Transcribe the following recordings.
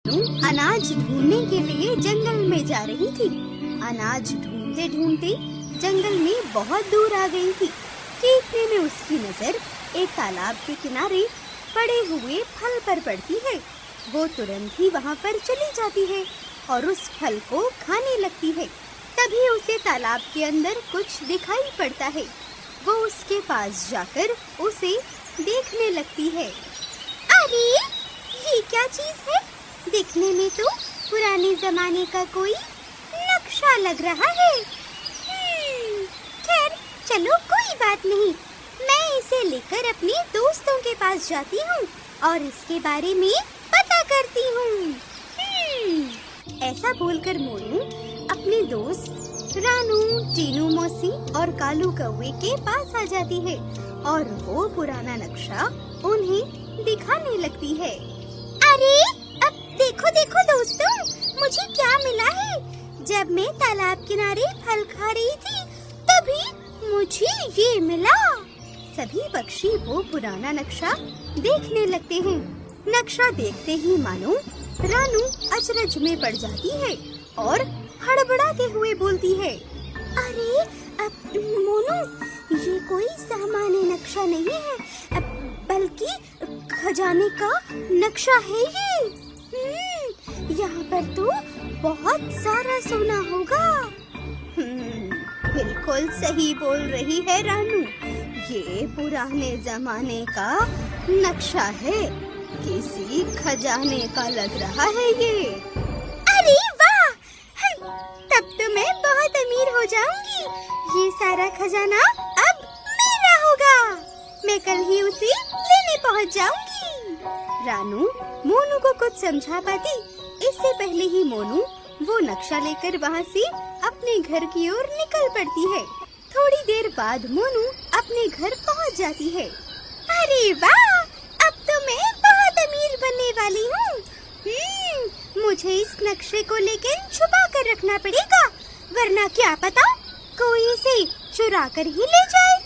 अनाज ढूंढने के लिए जंगल में जा रही थी। अनाज ढूंढते ढूंढते जंगल में बहुत दूर आ गई थी कि इतने में उसकी नजर एक तालाब के किनारे पड़े हुए फल पर पड़ती है। वो तुरंत ही वहाँ पर चली जाती है और उस फल को खाने लगती है। तभी उसे तालाब के अंदर कुछ दिखाई पड़ता है। वो उसके पास जाकर उसे देखने लगती है। अरे ये क्या चीज है? देखने में तो पुराने जमाने का कोई नक्शा लग रहा है। खैर चलो कोई बात नहीं, मैं इसे लेकर अपने दोस्तों के पास जाती हूँ और इसके बारे में पता करती हूँ। ऐसा बोलकर मोनू अपने दोस्त रानू, टीनू मौसी और कालू कौवे के पास आ जाती है और वो पुराना नक्शा उन्हें दिखाने लगती है। अरे अब देखो देखो दोस्तों, मुझे क्या मिला है। जब मैं तालाब किनारे फल खा रही थी तभी मुझे ये मिला। सभी पक्षी वो पुराना नक्शा देखने लगते हैं। नक्शा देखते ही मानो रानू अचरज में पड़ जाती है और हड़बड़ाते हुए बोलती है, अरे अब मोनू, ये कोई सामान्य नक्शा नहीं है, बल्कि खजाने का नक्शा है ये। यहाँ पर तो बहुत सारा सोना होगा। बिल्कुल सही बोल रही है रानू, ये पुराने जमाने का नक्शा है, किसी खजाने का लग रहा है ये। अरे वाह, तब तो मैं बहुत अमीर हो जाऊंगी। ये सारा खजाना अब मेरा होगा। मैं कल ही उसे लेने पहुंच जाऊंगी। रानू मोनू को कुछ समझा पाती इससे पहले ही मोनू वो नक्शा लेकर वहाँ से अपने घर की ओर निकल पड़ती है। थोड़ी देर बाद मोनू अपने घर पहुँच जाती है। अरे वाह, अब तो मैं बहुत अमीर बनने वाली हूँ। मुझे इस नक्शे को लेकर छुपा कर रखना पड़ेगा, वरना क्या पता कोई इसे चुरा कर ही ले जाए।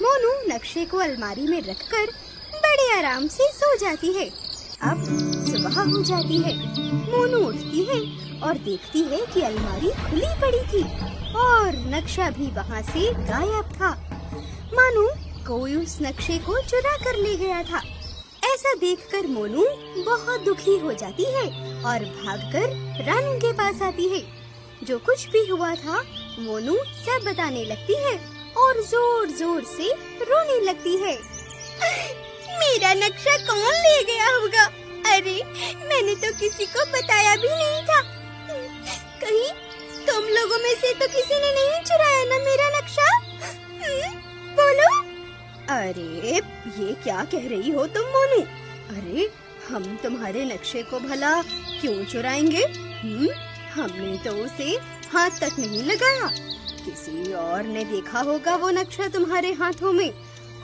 मोनू नक्शे को अलमारी में रखकर बड़े आराम से सो जाती है। अब सुबह हो जाती है। मोनू उठती है और देखती है कि अलमारी खुली पड़ी थी और नक्शा भी वहाँ से गायब था, मानो कोई उस नक्शे को चुरा कर ले गया था। ऐसा देखकर मोनू बहुत दुखी हो जाती है और भागकर रानू के पास आती है। जो कुछ भी हुआ था मोनू सब बताने लगती है और जोर जोर से रोने लगती है। मेरा नक्शा कौन ले गया होगा? अरे मैंने तो किसी को बताया भी नहीं था। कहीं तुम लोगों में से तो किसी ने नहीं चुराया ना मेरा नक्शा? बोलो। अरे ये क्या कह रही हो तुम मोनू? अरे हम तुम्हारे नक्शे को भला क्यों चुराएंगे? हमने तो उसे हाथ तक नहीं लगाया। किसी और ने देखा होगा वो नक्शा तुम्हारे हाथों में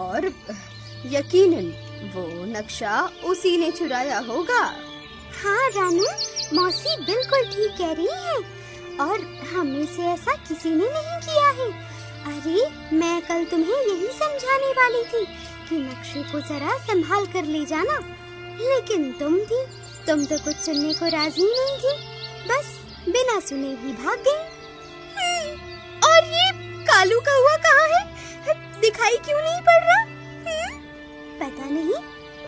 और यकीनन वो नक्शा उसी ने चुराया होगा। हाँ रानू, मौसी बिल्कुल ठीक कह रही है और हमें से ऐसा किसी ने नहीं किया है। अरे मैं कल तुम्हें यही समझाने वाली थी कि नक्शे को जरा संभाल कर ले जाना, लेकिन तुम तो कुछ सुनने को राजी नहीं थी, बस बिना सुने ही भाग गई। और ये कालू कौवा कहाँ है? दिखाई क्यों नहीं पड़ रहा? पता नहीं,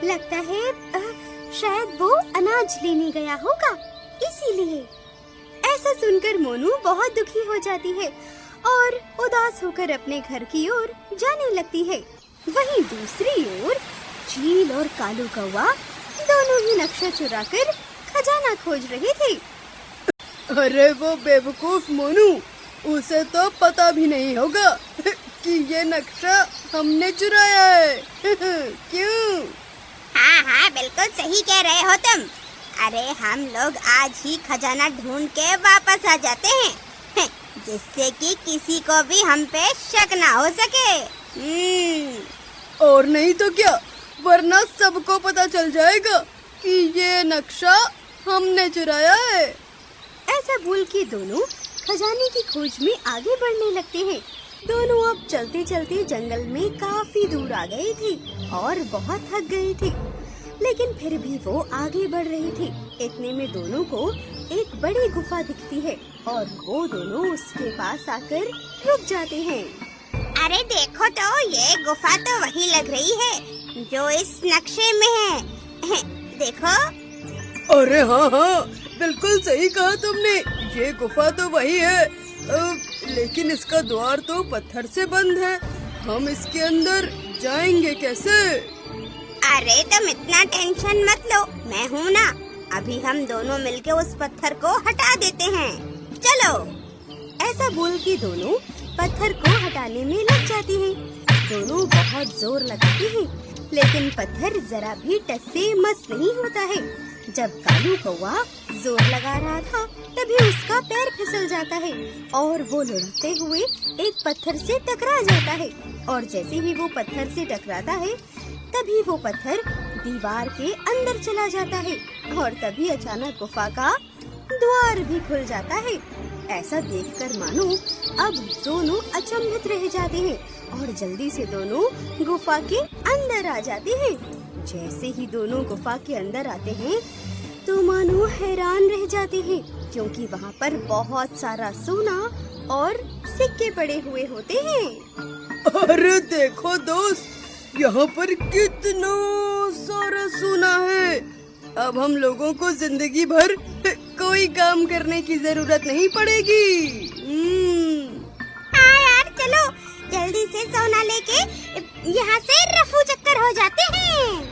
लगता है शायद वो अनाज लेने गया होगा, इसीलिए। ऐसा सुनकर मोनू बहुत दुखी हो जाती है और उदास होकर अपने घर की ओर जाने लगती है। वहीं दूसरी ओर चील और कालू कौवा दोनों ही नक्शा चुराकर खजाना खोज रहे थे। अरे वो बेवकूफ मोनू, उसे तो पता भी नहीं होगा कि ये नक्शा हमने चुराया है। क्यों? हाँ हाँ बिल्कुल सही कह रहे हो तुम। अरे हम लोग आज ही खजाना ढूंढ के वापस आ जाते हैं, जिससे कि किसी को भी हम पे शक ना हो सके। और नहीं तो क्या, वरना सबको पता चल जाएगा कि ये नक्शा हमने चुराया है। ऐसा बोल के दोनों खजाने की खोज में आगे बढ़ने लगते हैं। दोनों अब चलते चलते जंगल में काफी दूर आ गए थे और बहुत थक गए थे, लेकिन फिर भी वो आगे बढ़ रहे थे। इतने में दोनों को एक बड़ी गुफा दिखती है और वो दोनों उसके पास आकर रुक जाते हैं। अरे देखो तो, ये गुफा तो वही लग रही है जो इस नक्शे में है। देखो। अरे हाँ हाँ, बिल्कुल सही कहा तुमने, ये गुफा तो वही है। लेकिन इसका द्वार तो पत्थर से बंद है, हम इसके अंदर जाएंगे कैसे? अरे तुम इतना टेंशन मत लो, मैं हूँ ना। अभी हम दोनों मिलके उस पत्थर को हटा देते हैं, चलो। ऐसा बोल के दोनों पत्थर को हटाने में लग जाते हैं। दोनों बहुत जोर लगाते हैं, लेकिन पत्थर जरा भी टस से मस नहीं होता है। जब कालू कौवा जोर लगा रहा था, तभी उसका पैर फिसल जाता है और वो लुढ़कते हुए एक पत्थर से टकरा जाता है। और जैसे ही वो पत्थर से टकराता है, तभी वो पत्थर दीवार के अंदर चला जाता है और तभी अचानक गुफा का द्वार भी खुल जाता है। ऐसा देखकर मानो अब दोनों अचंभित रह जाते हैं और जल्दी से दोनों गुफा के अंदर आ जाते हैं। जैसे ही दोनों गुफा के अंदर आते हैं तो मानो हैरान रह जाते हैं, क्योंकि वहाँ पर बहुत सारा सोना और सिक्के पड़े हुए होते हैं। अरे देखो दोस्त, यहाँ पर कितना सारा सोना है। अब हम लोगों को जिंदगी भर कोई काम करने की जरूरत नहीं पड़ेगी। हाँ यार, चलो जल्दी से सोना लेके यहाँ से रफू चक्कर हो जाते हैं।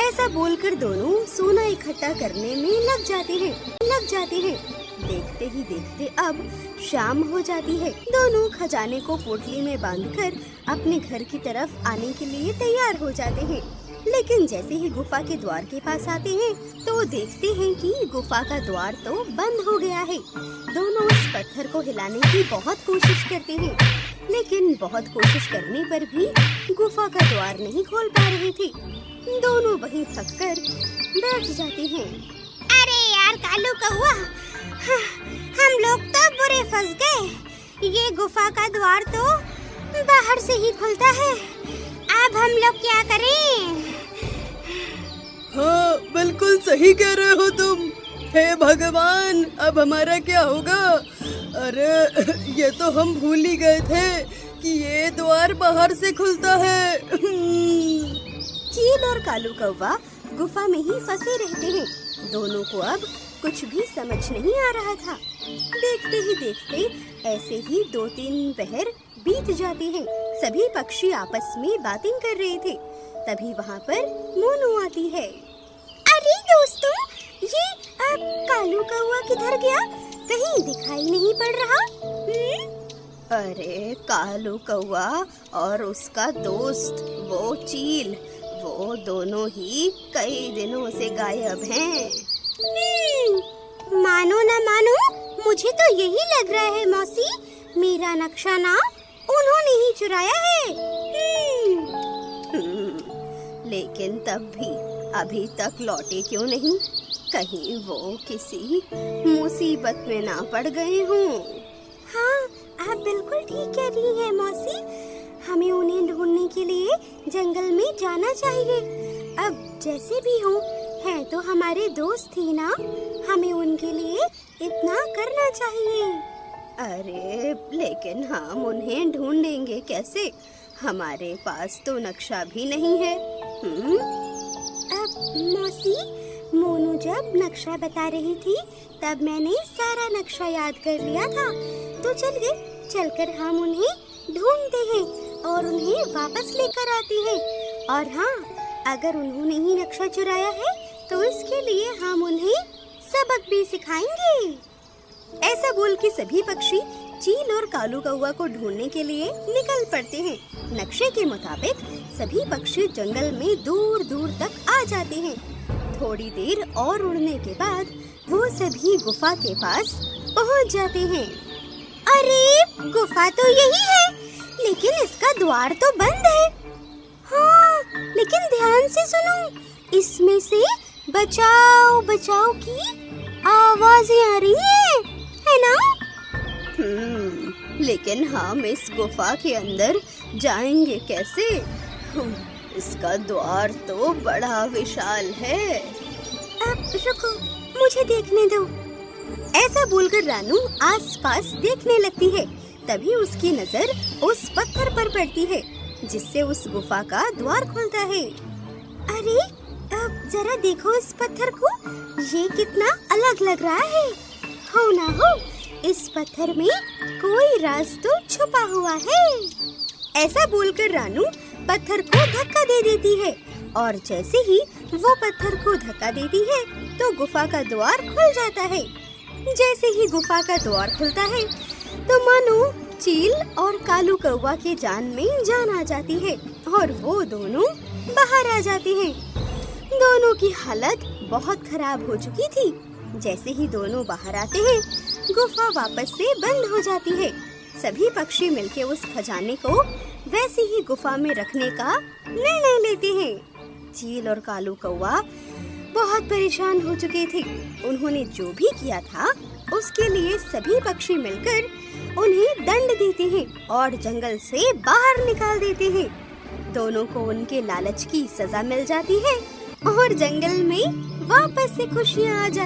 ऐसा बोलकर दोनों सोना इकट्ठा करने में लग जाते हैं। देखते ही देखते अब शाम हो जाती है। दोनों खजाने को पोटली में बांधकर अपने घर की तरफ आने के लिए तैयार हो जाते हैं। लेकिन जैसे ही गुफा के द्वार के पास आते हैं तो देखते हैं कि गुफा का द्वार तो बंद हो गया है। दोनों उस पत्थर को हिलाने की बहुत कोशिश करते हैं, लेकिन बहुत कोशिश करने पर भी गुफा का द्वार नहीं खोल पा रहे थे। दोनों वहीं थक कर बैठ जाते हैं। अरे यार कालू कौवा, हम लोग तो बुरे फंस गए। ये गुफा का द्वार तो बाहर से ही खुलता है, अब हम लोग क्या करें? हाँ, बिल्कुल सही कह रहे हो तुम। हे भगवान, अब हमारा क्या होगा? अरे ये तो हम भूल ही गए थे कि ये द्वार बाहर से खुलता है। चील और कालू कौवा गुफा में ही फंसे रहते हैं। दोनों को अब कुछ भी समझ नहीं आ रहा था। देखते ही देखते ऐसे ही 2-3 पहर बीत जाते हैं। सभी पक्षी आपस में बातें कर रहे थे। तभी वहाँ पर मोनू आती है। अरे दोस्तों, ये कालू कौवा किधर गया? कहीं दिखाई नहीं पड़ रहा। अरे कालू कौवा और उसका दोस्त वो चील, वो दोनों ही कई दिनों से गायब हैं। मानो ना मानो, मुझे तो यही लग रहा है मौसी, मेरा नक्शा ना उन्होंने ही चुराया है। लेकिन तब भी अभी तक लौटे क्यों नहीं? कहीं वो किसी मुसीबत में ना पड़ गए हों। हाँ, आप बिल्कुल ठीक कह रही हैं मौसी। हमें उन्हें ढूंढने के लिए जंगल में जाना चाहिए। अब जैसे भी हो, हैं तो हमारे दोस्त ही ना, हमें उनके लिए इतना करना चाहिए। अरे लेकिन हम उन्हें ढूंढेंगे कैसे? हमारे पास तो नक्शा भी नहीं है। अब मौसी, मोनू जब नक्शा बता रही थी तब मैंने सारा नक्शा याद कर लिया था। तो चलकर हम उन्हें ढूंढते हैं और उन्हें वापस लेकर आते हैं। और हाँ, अगर उन्होंने ही नक्शा चुराया है तो इसके लिए हम उन्हें सबक भी सिखाएंगे। ऐसा बोल के सभी पक्षी चील और कालू कौवा को ढूंढने के लिए निकल पड़ते हैं। नक्शे के मुताबिक सभी पक्षी जंगल में दूर दूर तक आ जाते हैं। थोड़ी देर और उड़ने के बाद वो सभी गुफा के पास पहुंच जाते हैं। अरे गुफा तो यही है, लेकिन इसका द्वार तो बंद है। हाँ, लेकिन ध्यान से सुनो, इसमें से बचाओ बचाओ की आवाजें आ रही है ना? लेकिन हम इस गुफा के अंदर जाएंगे कैसे? इसका द्वार तो बड़ा विशाल है। अब रुको, मुझे देखने दो। ऐसा बोलकर रानू आसपास देखने लगती है। तभी उसकी नजर उस पत्थर पर पड़ती है जिससे उस गुफा का द्वार खुलता है। अरे अब जरा देखो इस पत्थर को, ये कितना अलग लग रहा है। हो ना हो इस पत्थर में कोई राज तो छुपा हुआ है। ऐसा बोलकर रानू पत्थर को धक्का दे देती है और जैसे ही वो पत्थर को धक्का देती है तो गुफा का द्वार खुल जाता है। जैसे ही गुफा का द्वार खुलता है तो मानो चील और कालू कौवा के जान में जान आ जाती है और वो दोनों बाहर आ जाते हैं। दोनों की हालत बहुत खराब हो चुकी थी। जैसे ही दोनों बाहर आते हैं गुफा वापस से बंद हो जाती है। सभी पक्षी मिलके उस खजाने को वैसे ही गुफा में रखने का निर्णय लेते हैं। चील और कालू कौवा बहुत परेशान हो चुके थे। उन्होंने जो भी किया था उसके लिए सभी पक्षी मिलकर उन्हें दंड देते हैं और जंगल से बाहर निकाल देते हैं। दोनों को उनके लालच की सजा मिल जाती है और जंगल में वापस से खुशियां आ जाती हैं।